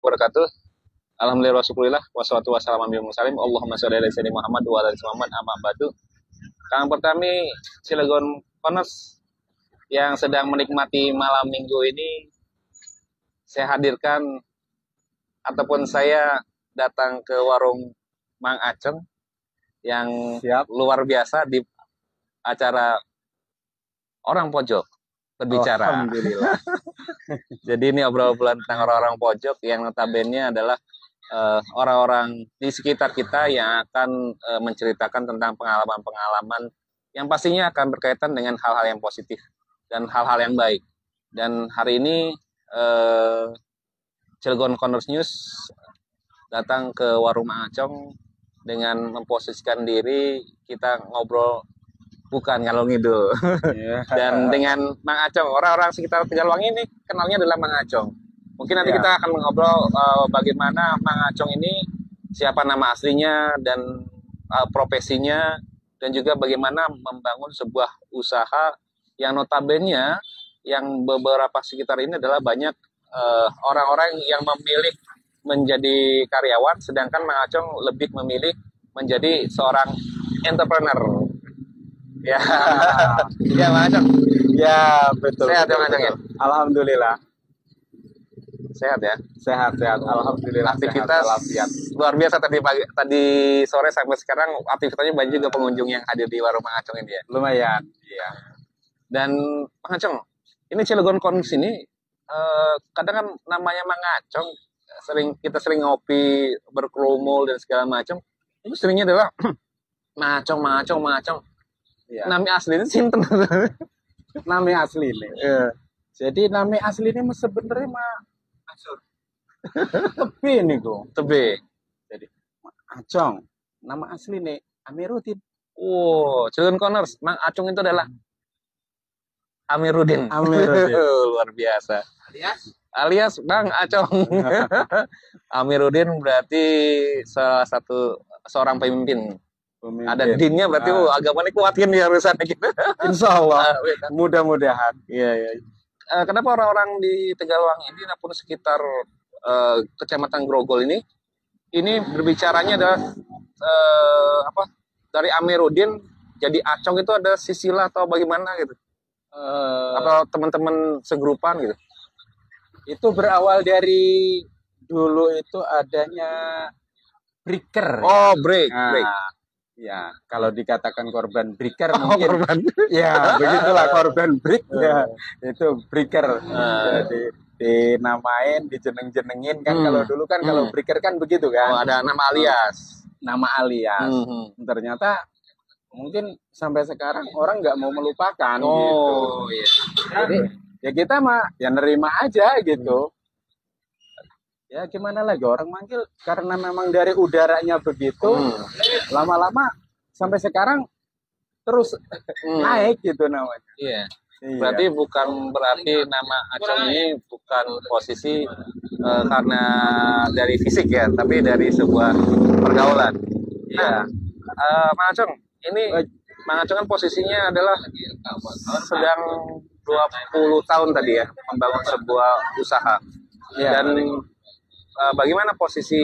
wabarakatuh. Alhamdulillah wasyukurillah wassalatu wassalamu ala mursalin. Allahumma sholli ala sayyidina Muhammad wa ala ali Muhammad amma ba'du. Kang pertami Cilegon Konos yang sedang menikmati malam minggu ini, saya hadirkan ataupun saya datang ke warung Mang Aceng yang luar biasa di acara Orang Pojok Berbicara. Alhamdulillah. Jadi ini obrolan tentang orang-orang pojok yang notabene adalah orang-orang di sekitar kita yang akan menceritakan tentang pengalaman-pengalaman yang pastinya akan berkaitan dengan hal-hal yang positif dan hal-hal yang baik. Dan hari ini Cilegon Corners News datang ke warung Mang Aceng dengan memposisikan diri kita ngobrol bukan ngalor ngidul. Dan dengan Mang Aceng, orang-orang sekitar Tegalwangi ini kenalnya adalah Mang Aceng. Mungkin nanti kita akan mengobrol bagaimana Mang Aceng ini, siapa nama aslinya dan profesinya, dan juga bagaimana membangun sebuah usaha yang notabene yang beberapa sekitar ini adalah banyak orang-orang yang memilih menjadi karyawan, sedangkan Mang Aceng lebih memilih menjadi seorang entrepreneur. Ya, ya Mang Aceng. Ya, betul. Sehat ya Mang Aceng ya? Alhamdulillah. Sehat ya? Sehat. Alhamdulillah. Aktivitas luar biasa tadi sore sampai sekarang, aktivitasnya banyak juga pengunjung yang hadir di warung Mang Aceng ini ya. Lumayan. Iya. Dan Mang Aceng, ini Cilegon Corners ini kadang kan namanya Mang Aceng, kita sering ngopi, berkerumul dan segala macam. Itu seringnya adalah Mang Aceng. Ya. Nami asli ini sinten? Nami asli ini. Yeah. Jadi nami asli ini sebenarnya mah Aceng. Tebe nih go. Tebe. Jadi Aceng. Nama asli nih Amiruddin. Wow, Cilegon Corners, Mang Aceng itu adalah Amiruddin. Luar biasa. Alias Bang Aceng. Amiruddin berarti salah satu seorang pemimpin. Ada dinnya berarti agamanya kuatin ya urusannya gitu. Insya Allah. Mudah-mudahan. Iya. Kenapa orang-orang di Tegalwangi ini maupun sekitar Kecamatan Grogol ini berbicaranya adalah dari Amiruddin jadi Aceng itu ada silsilah atau bagaimana gitu? Atau teman-teman segrupan gitu? Itu berawal dari dulu itu adanya breaker. Oh, break. Ya, kalau dikatakan korban breaker mungkin korban. Ya, begitulah korban break ya. Itu breaker. Jadi dinamain, dijeneng-jenengin kan. Kalau dulu kan kalau breaker kan begitu kan. Oh, ada nama alias. Nama alias. Ternyata mungkin sampai sekarang orang nggak mau melupakan gitu. Iya. Jadi ya kita mah ya nerima aja gitu. Ya gimana lagi orang manggil karena memang dari udaranya begitu, lama-lama sampai sekarang terus naik gitu namanya. Iya. Berarti bukan berarti nama Aceng ini bukan posisi karena dari fisik ya, tapi dari sebuah pergaulan. Iya. Mang Aceng, ini Mang Aceng kan posisinya adalah sedang 20 tahun tadi ya membangun sebuah usaha. Dan bagaimana posisi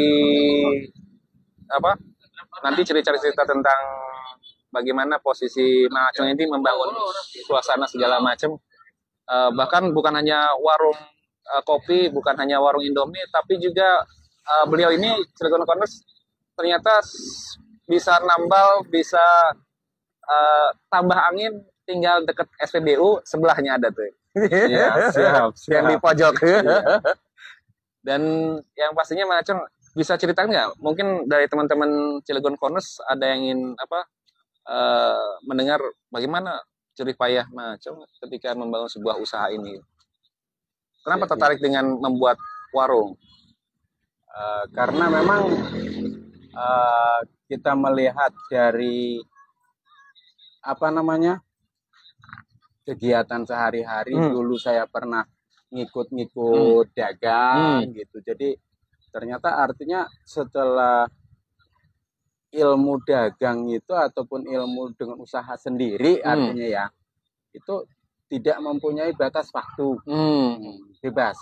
nanti cerita tentang bagaimana posisi Mang Aceng ini membangun suasana segala macam, bahkan bukan hanya warung kopi, bukan hanya warung Indomie, tapi juga beliau ini Cilegon Corners ternyata bisa nambal, bisa tambah angin, tinggal deket SPBU, sebelahnya ada tuh. Iya, siap. Yang di pojok. Dan yang pastinya Mang Aceng bisa ceritakan nggak? Mungkin dari teman-teman Cilegon Corners ada yang ingin mendengar bagaimana jerih payah Mang Aceng ketika membangun sebuah usaha ini. Kenapa tertarik dengan membuat warung? Karena memang kita melihat dari kegiatan sehari-hari. Dulu saya pernah ngikut dagang gitu. Jadi ternyata artinya setelah ilmu dagang itu ataupun ilmu dengan usaha sendiri artinya ya itu tidak mempunyai batas waktu, bebas.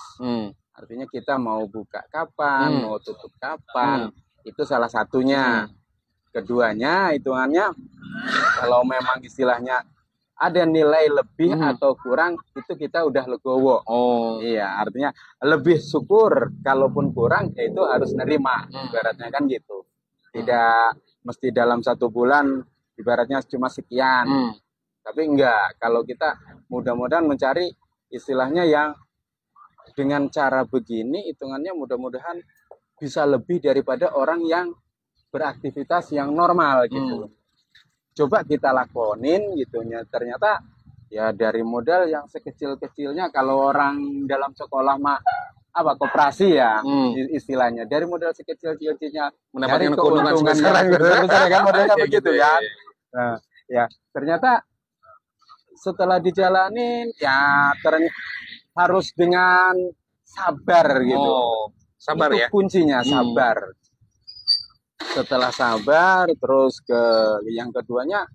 Artinya kita mau buka kapan, mau tutup kapan, itu salah satunya. Keduanya, hitungannya kalau memang istilahnya ada nilai lebih atau kurang, itu kita udah legowo. Iya, artinya lebih syukur, kalaupun kurang ya itu harus nerima. Ibaratnya kan gitu. Tidak mesti dalam 1 bulan ibaratnya cuma sekian. Tapi enggak, kalau kita mudah-mudahan mencari istilahnya yang dengan cara begini, hitungannya mudah-mudahan bisa lebih daripada orang yang beraktivitas yang normal gitu. Coba kita lakonin gitu, ternyata ya dari modal yang sekecil-kecilnya, kalau orang dalam sekolah mah apa koperasi ya istilahnya, dari modal sekecil-kecilnya mendapatkan keuntungan sebesar kan modelnya begitu kan. Nah, ya ternyata setelah dijalanin ya harus dengan sabar gitu. Sabar itu ya. Kuncinya sabar. Setelah sabar, terus ke yang keduanya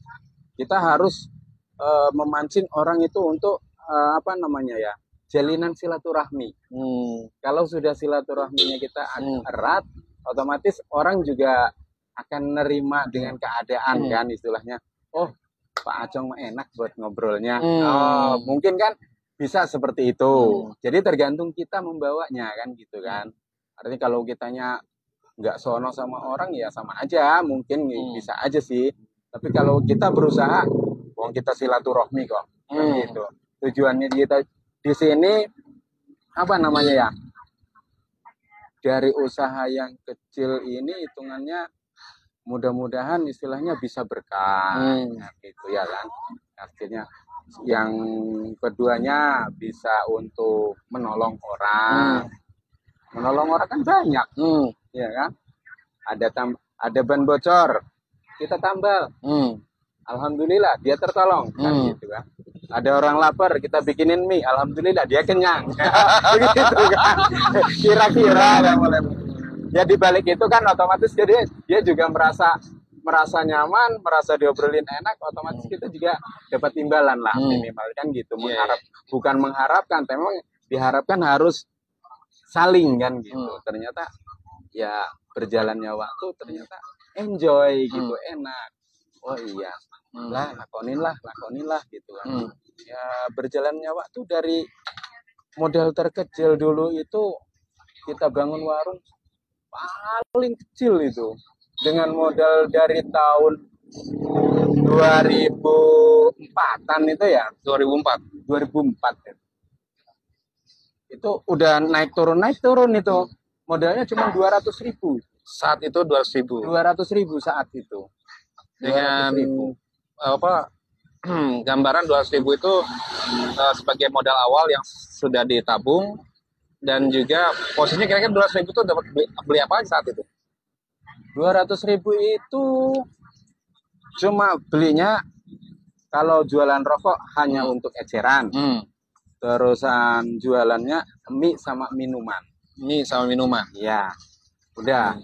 kita harus memancing orang itu untuk jalinan silaturahmi. Kalau sudah silaturahminya kita erat, otomatis orang juga akan nerima dengan keadaan kan istilahnya. Oh, Pak Acong enak buat ngobrolnya. Mungkin kan bisa seperti itu. Jadi tergantung kita membawanya kan gitu kan. Artinya kalau kitanya nggak sono sama orang ya sama aja, mungkin bisa aja sih. Tapi kalau kita berusaha, kita silaturahmi kok, gitu. Tujuannya kita di sini dari usaha yang kecil ini hitungannya mudah-mudahan istilahnya bisa berkah, gitu ya kan. Artinya yang keduanya bisa untuk menolong orang. Menolong orang kan banyak. Ya kan, ada ban bocor, kita tambal, alhamdulillah dia tertolong, kan gitu kan. Ada orang lapar, kita bikinin mie, alhamdulillah dia kenyang, begitu kan. Kira-kira ya di balik itu kan otomatis dia juga merasa nyaman, merasa diobrolin enak, otomatis kita juga dapat imbalan lah minimal kan gitu. Bukan mengharapkan, tapi memang diharapkan harus saling kan gitu. Ternyata ya berjalannya waktu ternyata enjoy gitu, enak. Oh iya, lakonin lah gitu kan. Ya berjalannya waktu dari modal terkecil dulu itu kita bangun warung paling kecil itu dengan modal dari tahun 2004-an itu ya. 2004 ya. Itu udah naik turun itu. Modalnya cuma 200.000. Saat itu 200.000. 200.000 saat itu. Dengan gambaran 200.000 itu sebagai modal awal yang sudah ditabung, dan juga posisinya kira-kira 200.000 itu dapat beli apa aja saat itu? 200.000 itu cuma belinya kalau jualan rokok hanya untuk eceran. Terusan jualannya mie sama minuman. Ya, udah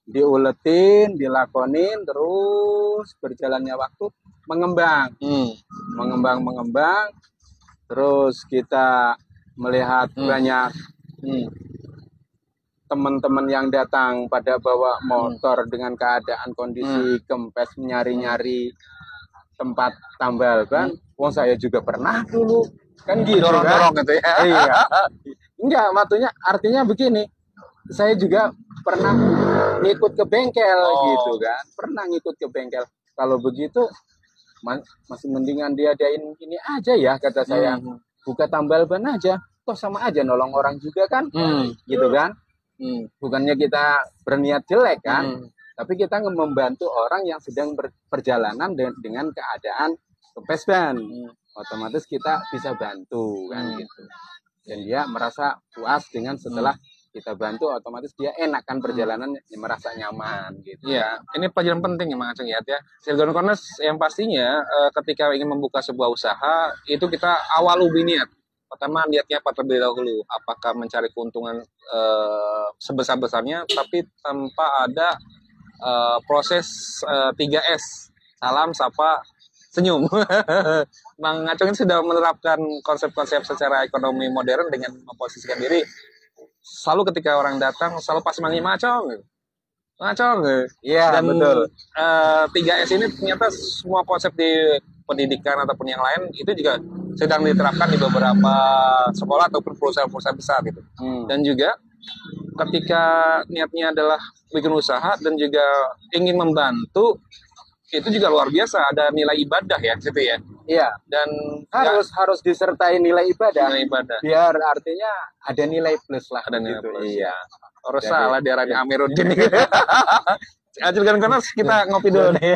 diuletin, dilakonin, terus berjalannya waktu mengembang, mengembang. Terus kita melihat banyak teman-teman yang datang pada bawa motor dengan keadaan kondisi kempes, nyari-nyari tempat tambal ban. Saya juga pernah dulu kan gitu, dorong-dorong gitu ya. Iya. Enggak, artinya begini. Saya juga pernah ngikut ke bengkel gitu kan. Pernah ngikut ke bengkel. Kalau begitu masih mendingan diadain ini aja ya, kata saya. Buka tambal ban aja. Toh sama aja nolong orang juga kan. Gitu kan. Bukannya kita berniat jelek kan. Tapi kita membantu orang yang sedang berperjalanan dengan keadaan kempes ban. Otomatis kita bisa bantu kan gitu. Dan dia merasa puas dengan setelah kita bantu, otomatis dia enak kan perjalanan, merasa nyaman gitu. Iya, ini pelajaran penting ya Mang Aceng ya. Sirgon Corners yang pastinya ketika ingin membuka sebuah usaha itu kita awal ubi niat. Pertama niatnya apa terlebih dahulu? Apakah mencari keuntungan sebesar-besarnya, tapi tanpa ada proses 3S. Salam, sapa, senyum. Mang Aceng ini sudah menerapkan konsep-konsep secara ekonomi modern dengan memposisikan diri selalu ketika orang datang selalu pasti manggil Macong gitu. Macong gitu. Iya, Dan betul. 3S ini ternyata semua konsep di pendidikan ataupun yang lain itu juga sedang diterapkan di beberapa sekolah ataupun perusahaan-perusahaan besar gitu. Dan juga ketika niatnya adalah bikin usaha dan juga ingin membantu, itu juga luar biasa, ada nilai ibadah ya gitu ya. Iya. Dan harus disertai nilai ibadah. Nilai ibadah. Biar artinya ada nilai plus lah. Ada nilai plus. Iya. Orang salah daerahnya Amiruddin. Ajarkan konos kita ngopi dulu nih.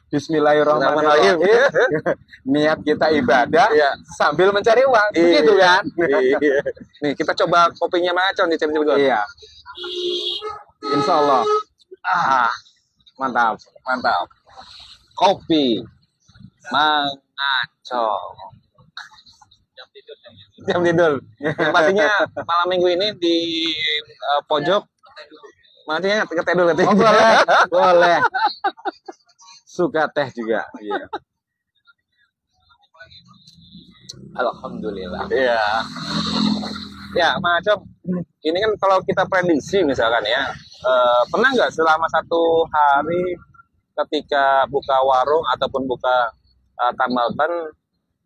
Bismillahirrahmanirrahim. Niat kita ibadah sambil mencari uang. Begitu kan? Nih kita coba kopinya Macong di Cirebon. Iya. Insya Allah. Mantap. Kopi Macong. Jam tidur. Yang pastinya malam minggu ini di pojok. Makanya teh dulu katanya. Oh, boleh. Suka teh juga. Iya. Alhamdulillah. Iya. Ya, Macong. Ini kan kalau kita prediksi misalkan ya, pernah nggak selama 1 hari ketika buka warung ataupun buka tambal ban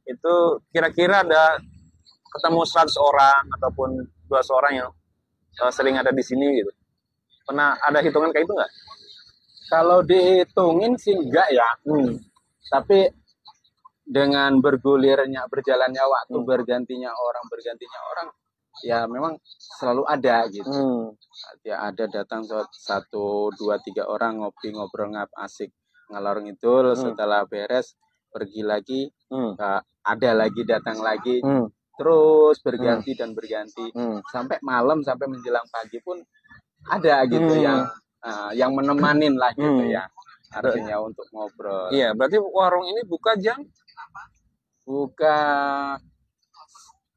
itu kira-kira ada ketemu 100 orang ataupun 200 orang yang sering ada di sini gitu? Pernah ada hitungan kayak itu nggak? Kalau dihitungin sih enggak ya. Tapi dengan bergulirnya, berjalannya waktu, bergantinya orang, ya memang selalu ada gitu. Ya ada datang 1, 2, 3 orang ngopi, ngobrol asik ngalor ngidul. Setelah beres pergi lagi, ada lagi datang lagi, terus berganti dan berganti sampai malam, sampai menjelang pagi pun ada gitu yang menemanin lah gitu ya, artinya untuk ngobrol. Iya, berarti warung ini buka jam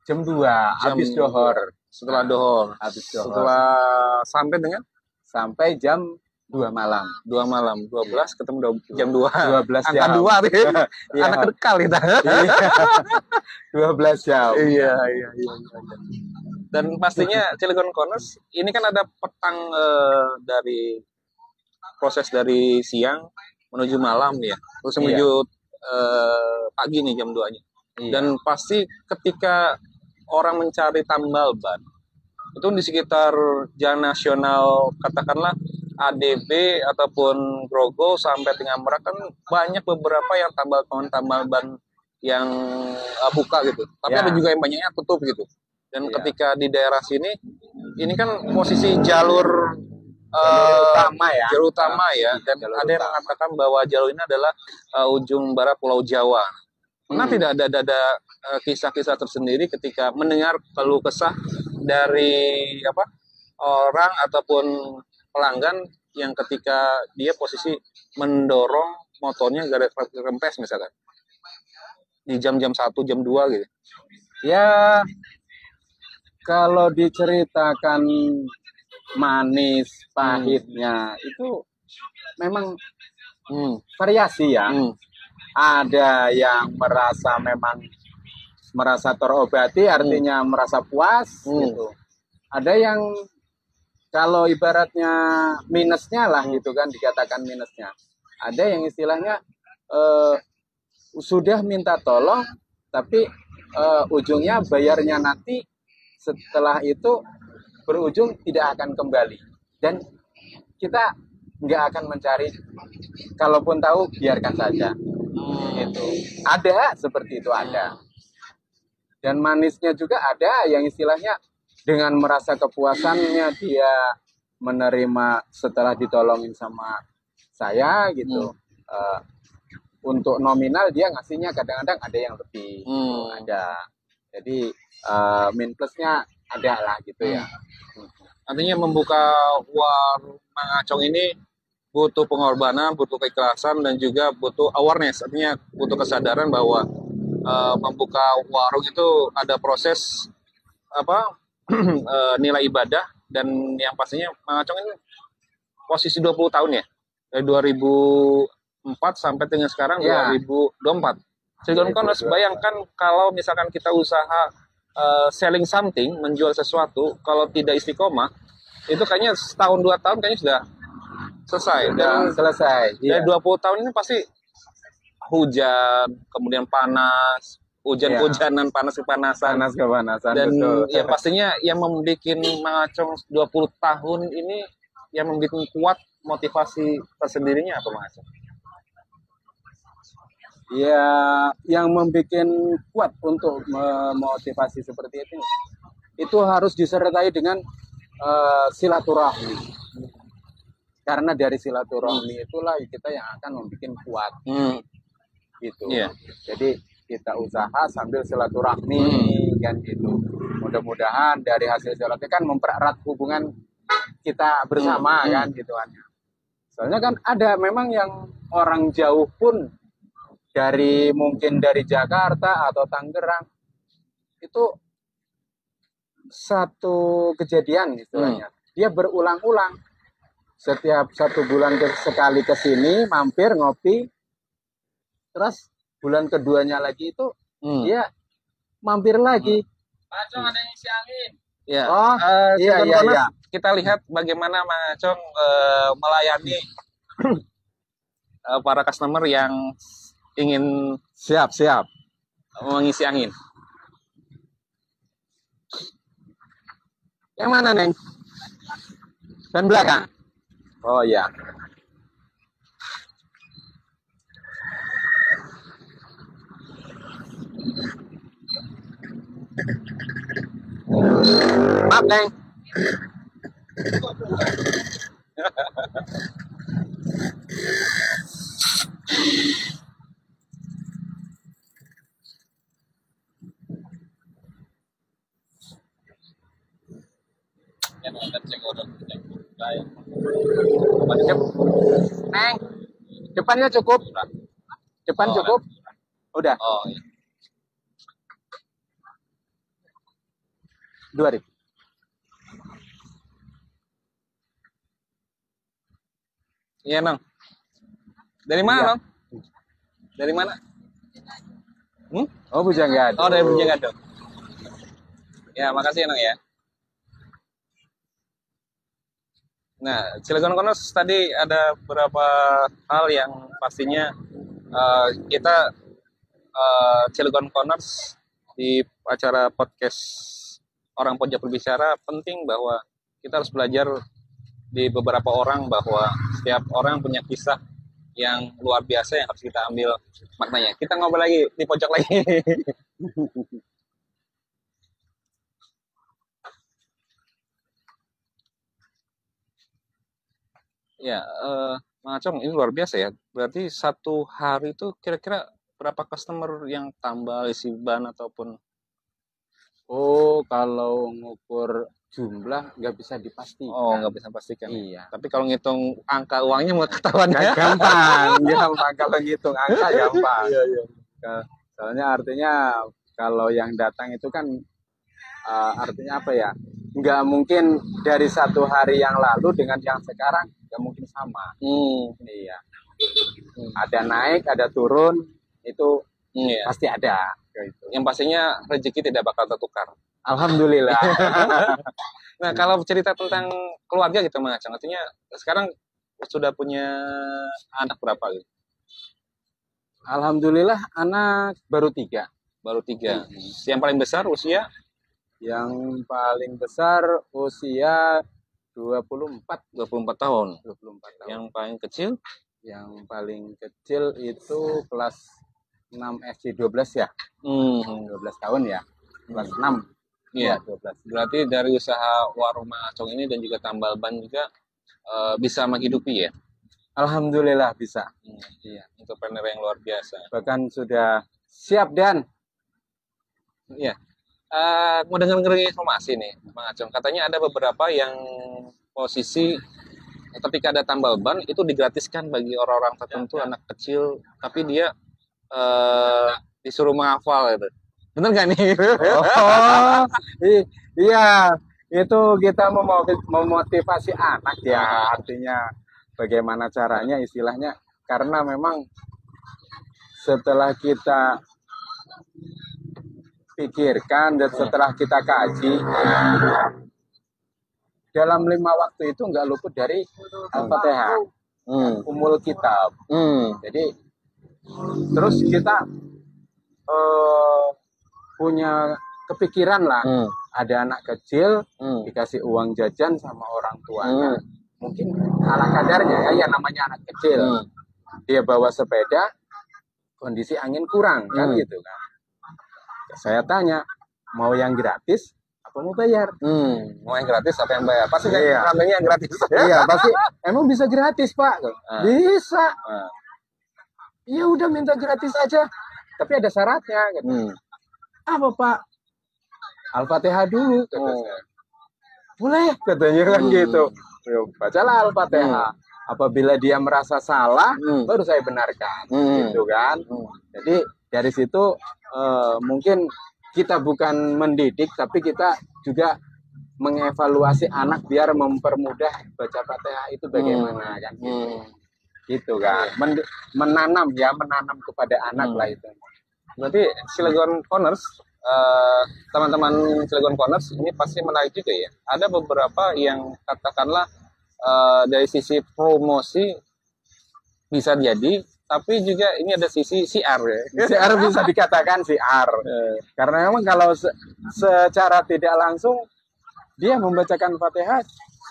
jam 2 habis dohor. Setelah dohor. Habis dohor. Setelah sampai jam 2 malam. 2 malam. 12 ketemu jam 2. 12 angka jam. 2 nih. Anak kedekal kita. 12 jam. Iya. Dan pastinya Cilegon Corners ini kan ada petang dari proses dari siang menuju malam ya. Terus menuju pagi nih jam 2-nya. Dan pasti ketika orang mencari tambal ban itu di sekitar Jalan Nasional, katakanlah ADB ataupun Grogol sampai Tengah Merak kan banyak beberapa yang tambal ban yang buka gitu. Tapi ada juga yang banyaknya tutup gitu. Dan ketika di daerah sini, ini kan posisi jalur utama ya. Dan ada yang mengatakan bahwa jalur ini adalah ujung barat Pulau Jawa. Pernah tidak ada kisah-kisah tersendiri ketika mendengar keluh kesah dari orang ataupun pelanggan yang ketika dia posisi mendorong motornya gak ada rempes misalkan di jam-jam 1, jam 2 gitu? Ya, kalau diceritakan manis pahitnya itu memang variasi ya. Ada yang merasa terobati, artinya merasa puas gitu. Ada yang kalau ibaratnya minusnya lah gitu kan, dikatakan minusnya. Ada yang istilahnya sudah minta tolong tapi ujungnya bayarnya nanti setelah itu berujung tidak akan kembali, dan kita nggak akan mencari, kalaupun tahu biarkan saja. Itu ada seperti itu, ada. Dan manisnya juga ada yang istilahnya dengan merasa kepuasannya dia menerima setelah ditolongin sama saya gitu. Untuk nominal dia ngasihnya kadang-kadang ada yang lebih, ada. Jadi min plusnya ada lah gitu ya. Artinya membuka warung Mang Acong ini butuh pengorbanan, butuh keikhlasan, dan juga butuh awareness. Artinya butuh kesadaran bahwa membuka warung itu ada proses nilai ibadah, dan yang pastinya Mang Acong ini posisi 20 tahun ya, dari 2004 sampai dengan sekarang 2024. Cilegon Corners, bayangkan kalau misalkan kita usaha selling something, menjual sesuatu, kalau tidak istiqomah, itu kayaknya setahun 2 tahun kayaknya sudah selesai. Dan selesai. Dari 20 tahun ini pasti hujan, kemudian panas, hujan-hujanan, panas-kepanasan. Dan betul. ya pastinya yang membuat Mang Acong 20 tahun ini, yang membuat kuat motivasi tersendirinya apa, Mang Acong? Ya, yang membuat kuat untuk memotivasi seperti itu harus disertai dengan silaturahmi. Karena dari silaturahmi itulah kita yang akan membuat kuat. Gitu. Yeah. Jadi kita usaha sambil silaturahmi kan gitu. Mudah-mudahan dari hasil silaturahmi kan mempererat hubungan kita bersama kan gitu kan. Soalnya kan ada memang yang orang jauh pun mungkin dari Jakarta atau Tangerang itu satu kejadian istilahnya. Dia berulang-ulang. Setiap 1 bulan sekali ke sini mampir ngopi. Terus bulan keduanya lagi itu dia mampir lagi. Acong ada yang isi angin. Ya. Iya. Kita lihat bagaimana Mang Acong melayani para customer yang ingin siap mengisi angin. Yang mana, Neng? Dan belakang. Oh iya. Maaf, Neng. Neng, depannya cukup. Depan cukup. Udah. Oh iya. 2.000. Iya, Nang. Dari mana, Nang? Dari mana? Oh, Bojonggede. Oh, dari Bojonggede. Ya, makasih ya, Nang ya. Nah, Cilegon Corners tadi ada beberapa hal yang pastinya kita Cilegon Corners di acara podcast Orang Pojok Berbicara penting bahwa kita harus belajar di beberapa orang bahwa setiap orang punya kisah yang luar biasa yang harus kita ambil maknanya. Kita ngobrol lagi di pojok lagi. Ya, Mang Acong, ini luar biasa ya. Berarti 1 hari itu kira-kira berapa customer yang tambah isi ban ataupun? Oh, kalau ngukur jumlah nggak bisa dipastikan. Oh, nggak bisa pastikan. Iya. Tapi kalau ngitung angka uangnya mau ketahuan ya? Gampang. Kalau ngitung angka gampang. Iya. Soalnya artinya kalau yang datang itu kan artinya apa ya? Nggak mungkin dari 1 hari yang lalu dengan yang sekarang nggak mungkin sama. Iya. Ada naik, ada turun, itu pasti ada. Gitu. Yang pastinya rezeki tidak bakal tertukar. Alhamdulillah. Nah, kalau cerita tentang keluarga gitu, Mang Acong, artinya sekarang sudah punya anak berapa gitu? Alhamdulillah, anak baru 3. Baru 3. Yang paling besar usia? Yang paling besar usia 24 tahun. 24 tahun. Yang paling kecil? Yang paling kecil itu kelas 6 SD 12 ya. 12 tahun ya. Kelas 6. Iya, 12. Berarti dari usaha warung Mang Acong ini dan juga tambal ban juga bisa menghidupi ya? Alhamdulillah bisa. Iya, entrepreneur yang luar biasa. Bahkan sudah siap dan. Iya. Mau dengar informasi nih, Mang Acong. Katanya ada beberapa yang posisi ketika ada tambal ban itu digratiskan bagi orang-orang tertentu, anak kecil, tapi dia disuruh menghafal gitu. Bener nggak nih? Oh, iya. Itu kita memotivasi anak ya. Artinya bagaimana caranya istilahnya. Karena memang setelah kita pikirkan dan setelah kita kaji, dalam 5 waktu itu nggak luput dari Al-Fatihah, umul kitab. Jadi terus kita punya kepikiran lah, ada anak kecil dikasih uang jajan sama orang tuanya, mungkin ala kadarnya ya namanya anak kecil, dia bawa sepeda, kondisi angin kurang kan gitu kan. Saya tanya, mau yang gratis apa mau bayar? Mau yang gratis apa yang bayar? Pasti yang gratis. Iya pasti. Emang bisa gratis Pak? Bisa. Ya udah minta gratis aja. Tapi ada syaratnya. Gitu. Apa Pak? Al-Fatihah dulu. Kata saya. Boleh katanya kan gitu. Bacalah Al-Fatihah. Apabila dia merasa salah, baru saya benarkan. Gitu kan. Jadi dari situ mungkin kita bukan mendidik, tapi kita juga mengevaluasi anak biar mempermudah baca Fatihah itu bagaimana kan gitu kan. Menanam kepada anak lah itu. Berarti Cilegon Corners, teman-teman Cilegon Corners ini pasti menarik juga ya. Ada beberapa yang katakanlah dari sisi promosi bisa jadi, tapi juga ini ada sisi siar ya. Siar bisa dikatakan siar. Karena memang kalau secara tidak langsung dia membacakan Fatihah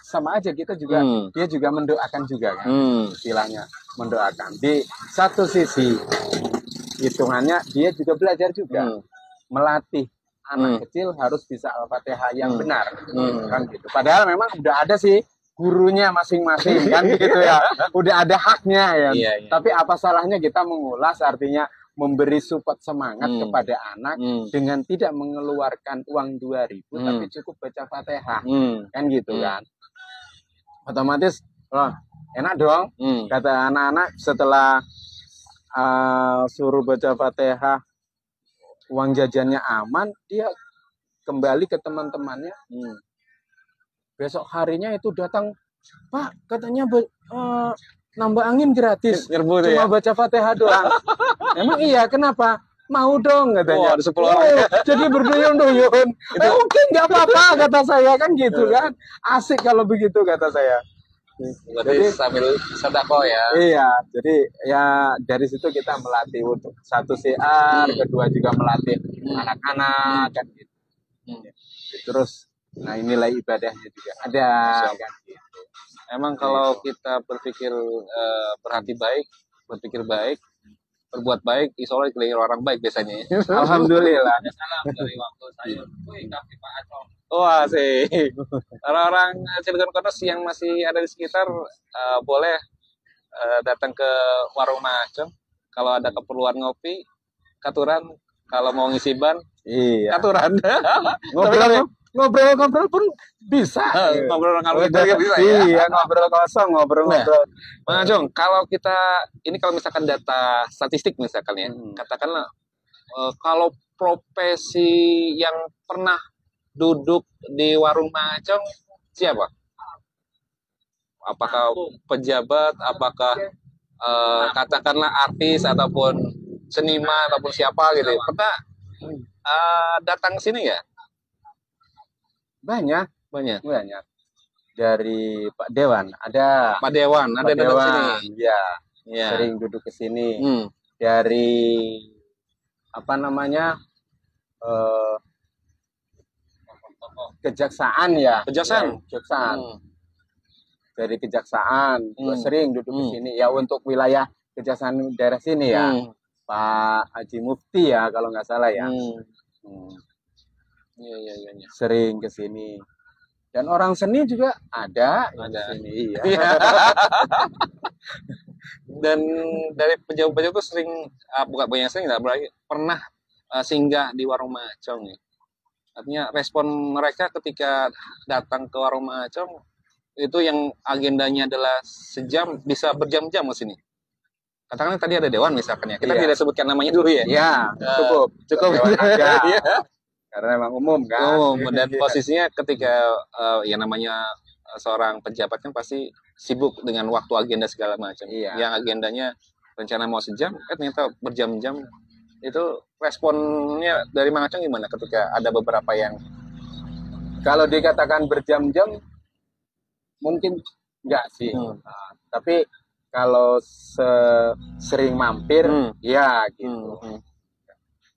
sama aja kita juga dia juga mendoakan juga kan. Istilahnya mendoakan. Di satu sisi hitungannya dia juga belajar juga. Melatih anak kecil harus bisa Al-Fatihah yang benar. Kan gitu. Padahal memang udah ada sih gurunya masing-masing kan gitu ya, udah ada haknya ya. Tapi apa salahnya kita mengulas, artinya memberi support semangat kepada anak dengan tidak mengeluarkan uang 2.000 tapi cukup baca Fatihah kan gitu kan. Otomatis enak dong kata anak-anak setelah suruh baca Fatihah, uang jajannya aman, dia kembali ke teman-temannya. Besok harinya itu datang, Pak, katanya nambah angin gratis, cuma baca Fatihah doang. Emang iya, kenapa? Mau dong katanya. Ada 10 orang. Jadi berduyun-duyun. Mungkin nggak apa-apa kata saya kan gitu kan. Asik kalau begitu kata saya. Jadi sambil sedekah ya. Iya, jadi ya dari situ kita melatih untuk satu siar, kedua juga melatih anak-anak kan gitu. Terus nah nilai ibadahnya juga ada kan gitu. Emang kalau kita berpikir berhati baik, berpikir baik, berbuat baik, insya Allah dikelilingi orang baik biasanya. Alhamdulillah. Salam dari waktu saya. Wah sih. Orang-orang Cilegon Corners yang masih ada di sekitar boleh datang ke warung Macong. Kalau ada keperluan ngopi, katuran. Kalau mau ngisi ban, katuran. Ngobrol pun bisa. Ngobrol bisa ya. Iya, ngobrol kosong, ngobrol. Bang Ajong, kalau kita ini kalau misalkan data statistik misalkan ya, katakanlah kalau profesi yang pernah duduk di warung Bang Ajong siapa? Apakah pejabat, apakah katakanlah artis ataupun seniman ataupun siapa gitu? Pernah datang ke sini ya? Banyak. Dari Pak Dewan ada. Pak Dewan ada di sini. Ya. Sering duduk ke sini. Dari apa namanya kejaksaan ya. Kejaksaan. Dari kejaksaan sering duduk ke sini ya untuk wilayah kejaksaan daerah sini ya. Pak Haji Mufti ya kalau nggak salah ya. Iya. Sering ke sini. Dan orang seni juga ada. Di sini, iya. Dan dari pejabat-pejabat sering bukan banyak sering lah, pernah singgah di warung Macong ya. Artinya respon mereka ketika datang ke warung Macong itu yang agendanya adalah sejam bisa berjam-jam ke sini. Katakanlah tadi ada Dewan misalkan ya. Kita tidak sebutkan namanya dulu ya. Iya, cukup. Iya. Karena memang umum kan. Dan posisinya ketika yang namanya seorang pejabat kan pasti sibuk dengan waktu agenda segala macam. Yang agendanya rencana mau sejam, ternyata berjam-jam Itu responnya dari Mang Acong gimana ketika ada beberapa yang Kalau dikatakan berjam-jam mungkin enggak sih. Nah, tapi kalau sering mampir ya gitu.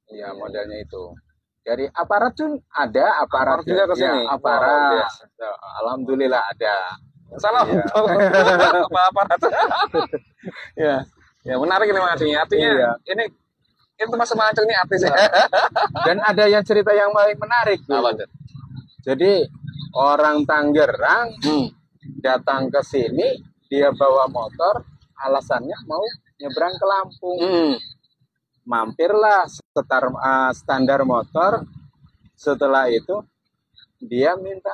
Ya modelnya itu. Dari aparat pun ada, aparat juga ke sini. Ya, aparat. Alhamdulillah ada. salah Iya. apa aparat? Ya. Ya, menarik ini Mang Acong. Artinya Iya. ini itu Mas Mang Acong ini artis ya. Dan ada yang cerita yang paling menarik tuh. Apa tuh? Jadi orang Tangerang datang ke sini, dia bawa motor, alasannya mau nyebrang ke Lampung. Mampirlah standar motor. Setelah itu dia minta,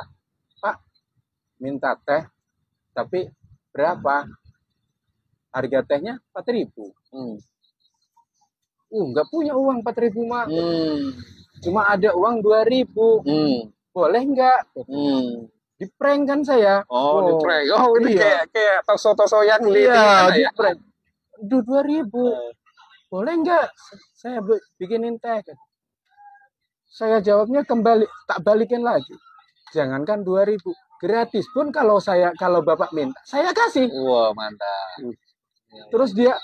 Pak, minta teh, tapi berapa? Harga tehnya 4.000. Nggak punya uang 4.000 mah. Cuma ada uang 2.000. Boleh nggak? Di-prank kan saya. Oh, di-prank. Oh, ini iya. kayak toso-toso yang Iya, ya. di-prank. 2.000. Boleh nggak? Saya bikinin teh. Saya jawabnya tak balikin lagi. Jangankan 2.000. Gratis pun kalau Bapak minta, saya kasih. Wah, mantap. Terus dia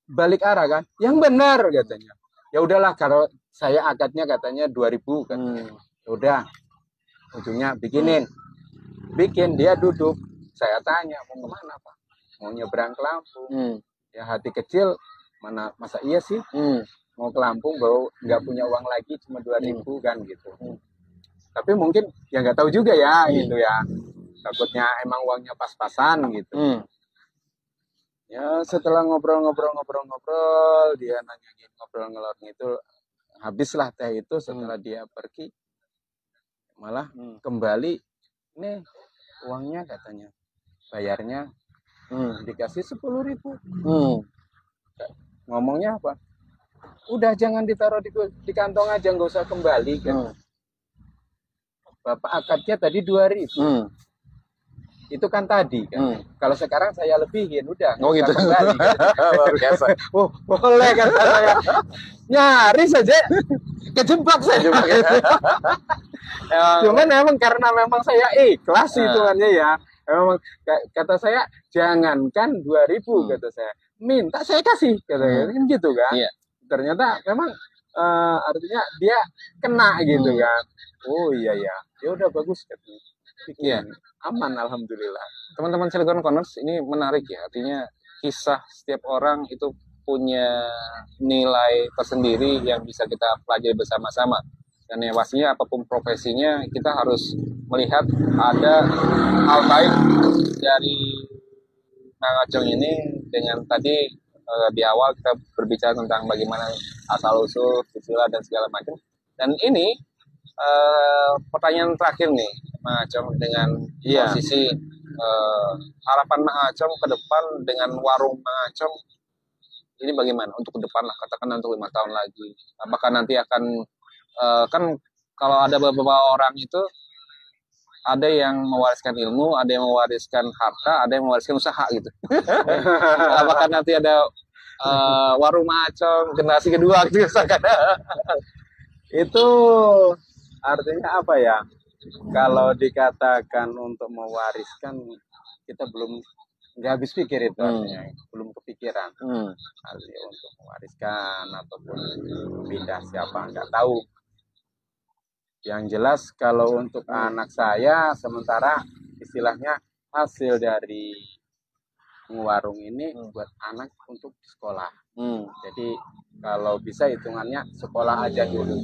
balik arah kan. Yang benar katanya. Ya udahlah, kalau saya akadnya katanya 2.000 kan. Udah, ujungnya bikin dia duduk, saya tanya mau kemana Pak, mau nyebrang ke Lampung. Ya hati kecil, masa iya sih mau ke Lampung baru nggak punya uang lagi cuma 2.000 kan gitu. Tapi mungkin ya nggak tahu juga ya gitu ya, takutnya emang uangnya pas-pasan gitu. Ya setelah ngobrol, dia nanyain ngobrol ngelor itu, habislah teh itu. Setelah dia pergi, malah kembali, nih uangnya katanya, bayarnya dikasih 10.000. Ngomongnya apa? Udah jangan ditaruh di kantong aja, nggak usah kembali kan. Bapak akadnya tadi 2.000. Itu kan tadi kan. Kalau sekarang saya lebihin, udah Oh gitu. Kembali, kan. Luar biasa. Oh boleh kata saya. Nyaris saja kejebak saya. Cuman memang karena memang saya ikhlas hitungannya ya. Memang kata saya jangankan 2.000 kata saya, minta saya kasih kata kan gitu kan. Ternyata memang artinya dia kena gitu kan. Oh iya ya, ya udah bagus katanya. Aman alhamdulillah. Teman-teman Cilegon Corners, ini menarik ya. Artinya kisah setiap orang itu punya nilai tersendiri yang bisa kita pelajari bersama-sama. Dan yang pastinya apapun profesinya, kita harus melihat ada hal baik dari Mang Acong ini. Dengan tadi di awal kita berbicara tentang bagaimana asal-usul, istilah dan segala macam. Dan ini pertanyaan terakhir nih, Mang Acong, dengan posisi harapan Mang Acong ke depan dengan warung Mang Acong ini bagaimana untuk ke depan lah, katakan untuk 5 tahun lagi. Apakah nanti akan kan kalau ada beberapa orang itu ada yang mewariskan ilmu, ada yang mewariskan harta, ada yang mewariskan usaha gitu. Apakah nanti ada warung Mang Acong generasi kedua gitu misalkan? Itu artinya apa ya? Kalau dikatakan untuk mewariskan, kita nggak habis pikir itu artinya, belum kepikiran. Artinya untuk mewariskan ataupun pindah siapa nggak tahu. Yang jelas kalau untuk anak saya, sementara istilahnya hasil dari warung ini buat anak untuk sekolah. Jadi kalau bisa hitungannya sekolah aja dulu.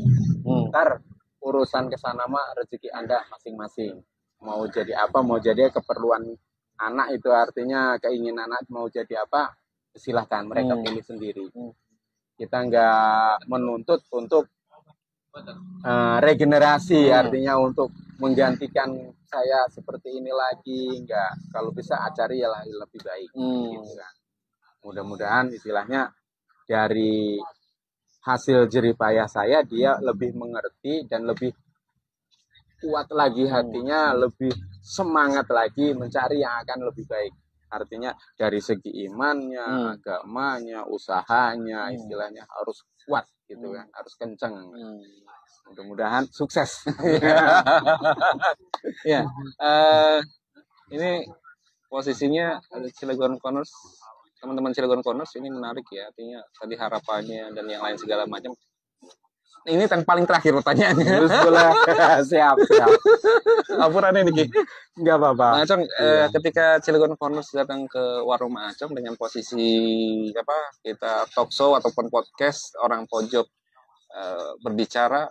Ntar urusan kesana mah rezeki Anda masing-masing. Mau jadi apa, mau jadi keperluan anak itu artinya keinginan anak mau jadi apa, silahkan mereka pilih sendiri. Kita nggak menuntut untuk regenerasi, artinya untuk menggantikan saya seperti ini lagi, enggak. Kalau bisa cari ya lebih baik gitu kan. Mudah-mudahan istilahnya dari hasil jeripayah saya dia lebih mengerti dan lebih kuat lagi hatinya, lebih semangat lagi mencari yang akan lebih baik. Artinya dari segi imannya, agamanya, usahanya, istilahnya harus kuat gitu kan, harus kenceng. Mudah-mudahan sukses. Ya, ini posisinya Cilegon Corners, teman-teman Cilegon Corners ini menarik ya, artinya tadi harapannya dan yang lain segala macam. Ini paling terakhir pertanyaannya. Siap. Apuran ini Ki. Nggak apa-apa. Mang Acong, ketika Cilegon Corners datang ke warung Mang Acong dengan posisi kita talk show ataupun podcast orang pojok berbicara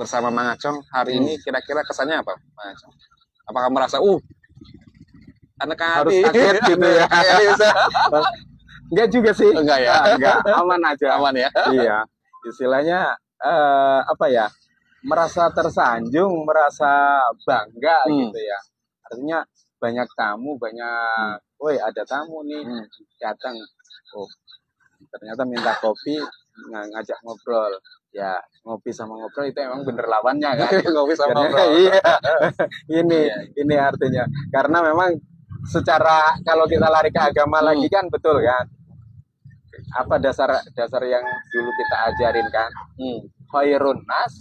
bersama Mang Acong hari ini, kira-kira kesannya apa, Mang Acong? Apakah merasa anak harus kaget gitu ya? Enggak juga sih. Enggak ya? Enggak, aman aja. Aman ya? Iya. Istilahnya merasa tersanjung, merasa bangga gitu ya. Artinya banyak tamu, woi ada tamu nih datang. Oh, ternyata minta kopi, ngajak ngobrol. Ya, ngopi sama ngobrol itu emang bener lawannya kan. Ngopi sama ngobrol. Iya. Ini artinya. Karena memang secara kalau kita lari ke agama lagi kan betul kan. Apa dasar yang dulu kita ajarin kan? Khairun nas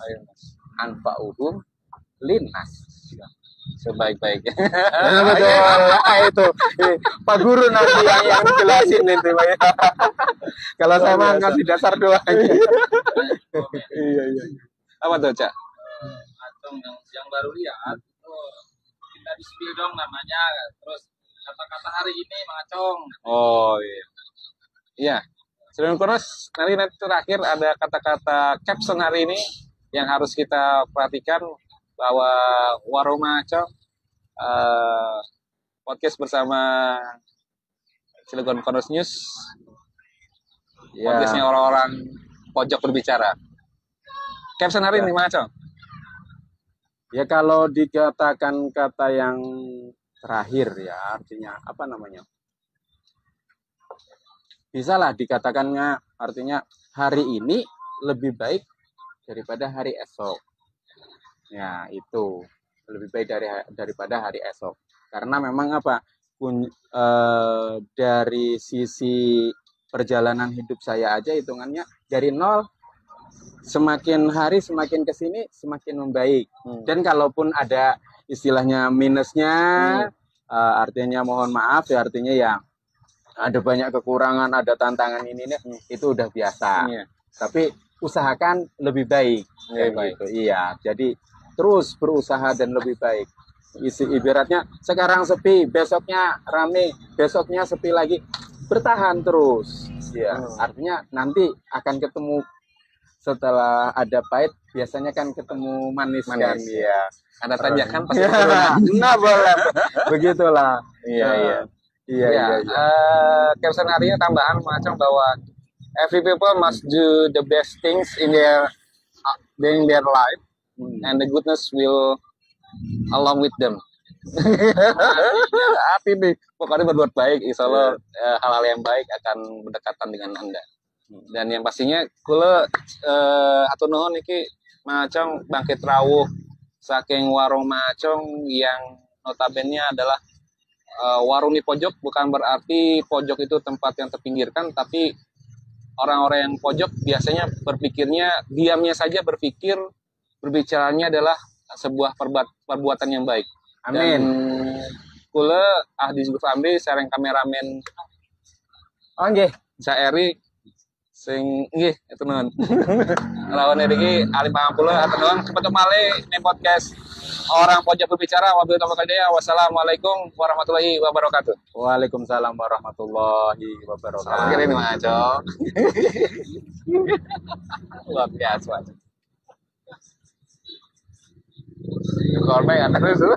anfa'uhum linnas. Sebaik-baiknya. Betul. Itu Pak Guru nanti yang jelasin itu. Kalau saya mah ngasih dasar doang. Iya. Apa tuh, Cak? Yang baru lihat itu kita di spill dong namanya, terus kata-kata hari ini Mang Acong. Oh iya. Iya. Cilegon Corners, nanti terakhir ada kata-kata caption hari ini yang harus kita perhatikan bahwa warung Mang Acong podcast bersama Cilegon Corners News, podcastnya orang-orang pojok berbicara. Caption hari ini Mang Acong. Ya kalau dikatakan kata yang terakhir ya artinya apa namanya? Bisalah dikatakannya artinya hari ini lebih baik daripada hari esok. Ya itu lebih baik daripada hari esok. Karena memang dari sisi perjalanan hidup saya aja hitungannya dari nol, semakin hari semakin kesini semakin membaik. Dan kalaupun ada istilahnya minusnya, artinya mohon maaf ya, artinya ya ada banyak kekurangan, ada tantangan ini itu udah biasa. Tapi usahakan lebih baik. Gitu. Iya, jadi terus berusaha dan lebih baik. Ibaratnya sekarang sepi, besoknya rame, besoknya sepi lagi, bertahan terus. Ya, artinya nanti akan ketemu setelah ada pahit, biasanya kan ketemu manis. Kan? Ya. Ada tanjakan pasti. Nah boleh, begitulah. Iya. Caption harinya tambahan Mang Acong bahwa every people must do the best things in their life, and the goodness will along with them. Arti nih, pokoknya berbuat baik, insya Allah hal-hal yang baik akan berdekatan dengan Anda. Dan yang pastinya kula atur nuhun niki Mang Acong bangkit rawuh saking warung Mang Acong yang notabene adalah warung di pojok, bukan berarti pojok itu tempat yang terpinggirkan, tapi orang-orang yang pojok biasanya berpikirnya, diamnya saja berpikir, berbicaranya adalah sebuah perbuatan yang baik. Amin. Kula ahdi Zulf Amri sareng kameramen nggih, Saeri sing nggih itu nuhun. Lawan iki Ali Pangampula atur nuhun cepet malih ning podcast Orang Pojok Berbicara. Wassalamualaikum warahmatullahi wabarakatuh. Waalaikumsalam warahmatullahi wabarakatuh. Kira ini Mang Acong. Luar biasa. Korban anak itu.